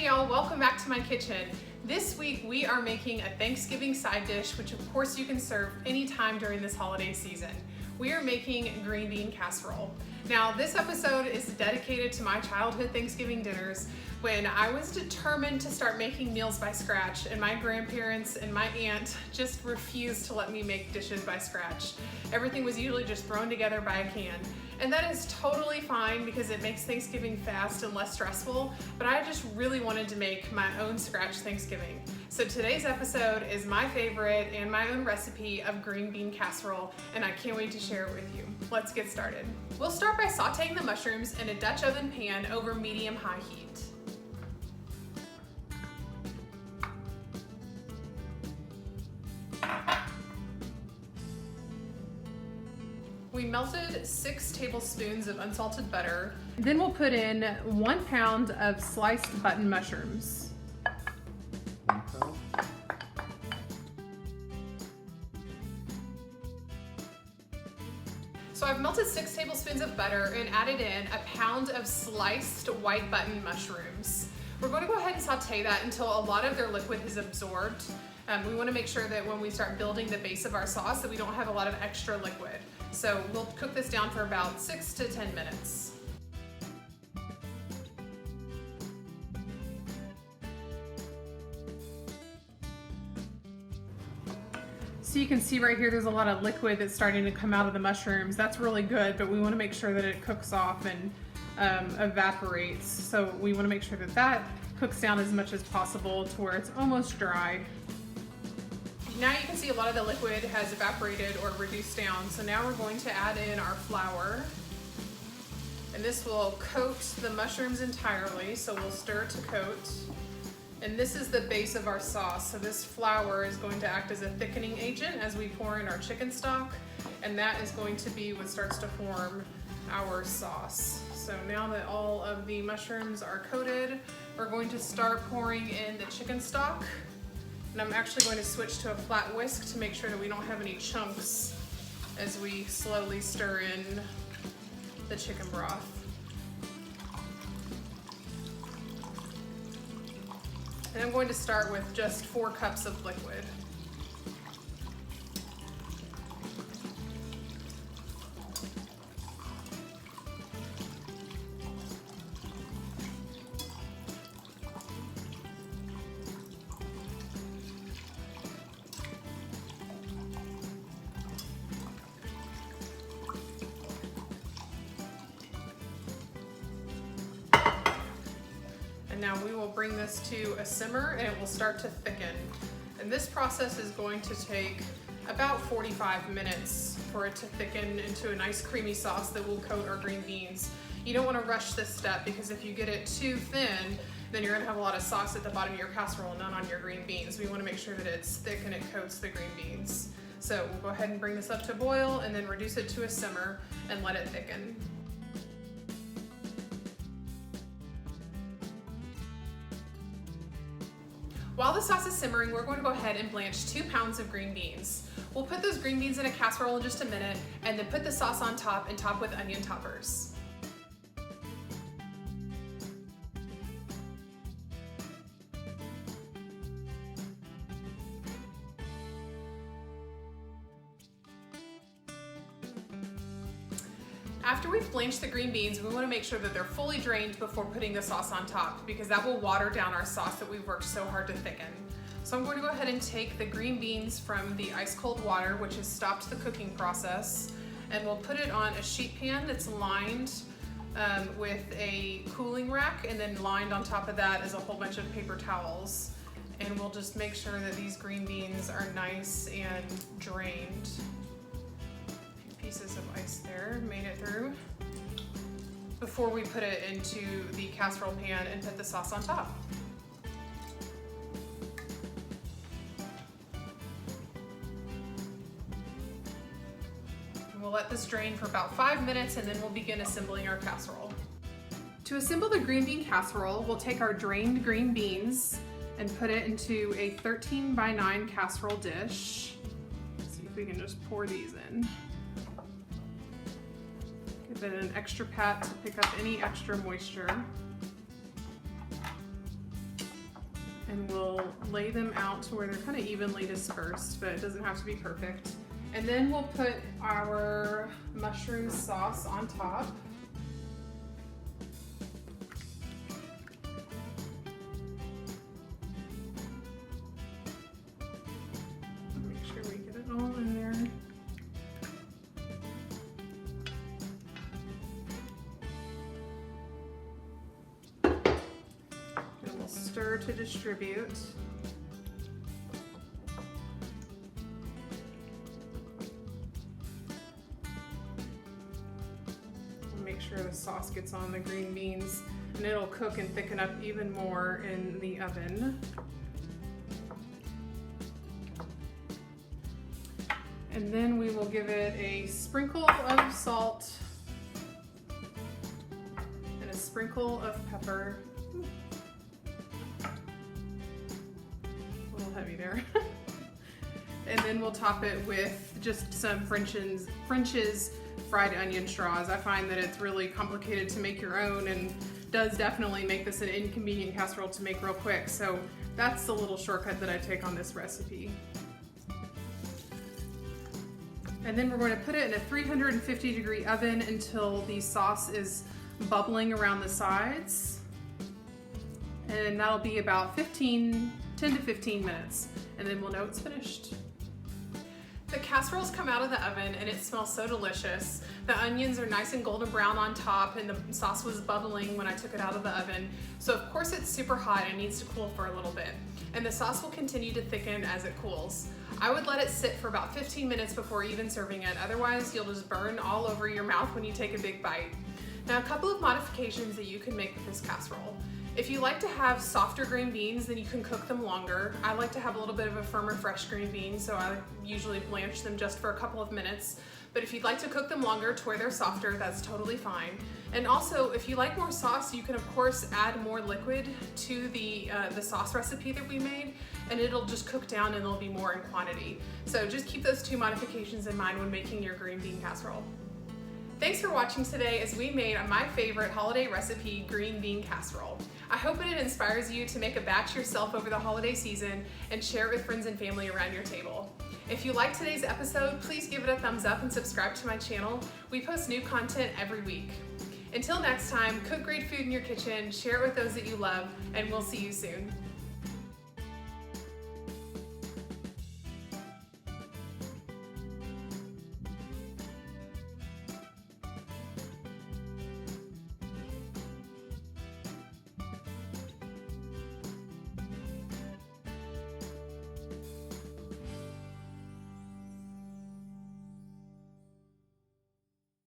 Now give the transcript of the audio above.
Hey y'all, welcome back to my kitchen. This week we are making a Thanksgiving side dish, which of course you can serve anytime during this holiday season. We are making green bean casserole. Now this episode is dedicated to my childhood Thanksgiving dinners when I was determined to start making meals by scratch, and my grandparents and my aunt just refused to let me make dishes by scratch. Everything was usually just thrown together by a can. And that is totally fine because it makes Thanksgiving fast and less stressful, but I just really wanted to make my own scratch Thanksgiving. So today's episode is my favorite and my own recipe of green bean casserole, and I can't wait to share it with you. Let's get started. We'll start by sauteing the mushrooms in a Dutch oven pan over medium-high heat. We melted 6 tablespoons of unsalted butter. Then we'll put in 1 pound of sliced button mushrooms. So I've melted 6 tablespoons of butter and added in 1 pound of sliced white button mushrooms. We're going to go ahead and saute that until a lot of their liquid is absorbed. We want to make sure that when we start building the base of our sauce that we don't have a lot of extra liquid. So we'll cook this down for about 6 to 10 minutes. So you can see right here there's a lot of liquid that's starting to come out of the mushrooms. That's really good, but we want to make sure that it cooks off and evaporates. So we want to make sure that that cooks down as much as possible to where it's almost dry. Now you can see a lot of the liquid has evaporated or reduced down. So now we're going to add in our flour. And this will coat the mushrooms entirely, so we'll stir to coat. And this is the base of our sauce. So this flour is going to act as a thickening agent as we pour in our chicken stock. And that is going to be what starts to form our sauce. So now that all of the mushrooms are coated, we're going to start pouring in the chicken stock. And I'm actually going to switch to a flat whisk to make sure that we don't have any chunks as we slowly stir in the chicken broth. And I'm going to start with just 4 cups of liquid. Now we will bring this to a simmer and it will start to thicken. And this process is going to take about 45 minutes for it to thicken into a nice creamy sauce that will coat our green beans. You don't want to rush this step because if you get it too thin, then you're going to have a lot of sauce at the bottom of your casserole, none on your green beans. We want to make sure that it's thick and it coats the green beans. So we'll go ahead and bring this up to boil and then reduce it to a simmer and let it thicken. While the sauce is simmering, we're going to go ahead and blanch 2 pounds of green beans. We'll put those green beans in a casserole in just a minute and then put the sauce on top and top with onion toppers. After we've blanched the green beans, we want to make sure that they're fully drained before putting the sauce on top because that will water down our sauce that we've worked so hard to thicken. So I'm going to go ahead and take the green beans from the ice cold water, which has stopped the cooking process, and we'll put it on a sheet pan that's lined with a cooling rack, and then lined on top of that is a whole bunch of paper towels. And we'll just make sure that these green beans are nice and drained. Pieces of ice there made it through before we put it into the casserole pan and put the sauce on top. We'll let this drain for about 5 minutes and then we'll begin assembling our casserole. To assemble the green bean casserole, we'll take our drained green beans and put it into a 13x9 casserole dish. Let's see if we can just pour these in. Give it an extra pat to pick up any extra moisture. And we'll lay them out to where they're kind of evenly dispersed, but it doesn't have to be perfect. And then we'll put our mushroom sauce on top. Make sure we get it all in there. And we'll stir to distribute. Make sure the sauce gets on the green beans, and it'll cook and thicken up even more in the oven. And then we will give it a sprinkle of salt and a sprinkle of pepper. A little heavy there. And then we'll top it with just some French's fried onion straws. I find that it's really complicated to make your own and does definitely make this an inconvenient casserole to make real quick. So that's the little shortcut that I take on this recipe. And then we're going to put it in a 350-degree oven until the sauce is bubbling around the sides. And that'll be about 10 to 15 minutes. And then we'll know it's finished. The casseroles come out of the oven and it smells so delicious. The onions are nice and golden brown on top, and the sauce was bubbling when I took it out of the oven. So of course it's super hot and needs to cool for a little bit. And the sauce will continue to thicken as it cools. I would let it sit for about 15 minutes before even serving it. Otherwise you'll just burn all over your mouth when you take a big bite. Now, a couple of modifications that you can make with this casserole. If you like to have softer green beans, then you can cook them longer. I like to have a little bit of a firmer fresh green bean, so I usually blanch them just for a couple of minutes. But if you'd like to cook them longer to where they're softer, that's totally fine. And also, if you like more sauce, you can of course add more liquid to the sauce recipe that we made, and it'll just cook down and it'll be more in quantity. So just keep those two modifications in mind when making your green bean casserole. Thanks for watching today as we made my favorite holiday recipe, green bean casserole. I hope it inspires you to make a batch yourself over the holiday season and share it with friends and family around your table. If you liked today's episode, please give it a thumbs up and subscribe to my channel. We post new content every week. Until next time, cook great food in your kitchen, share it with those that you love, and we'll see you soon.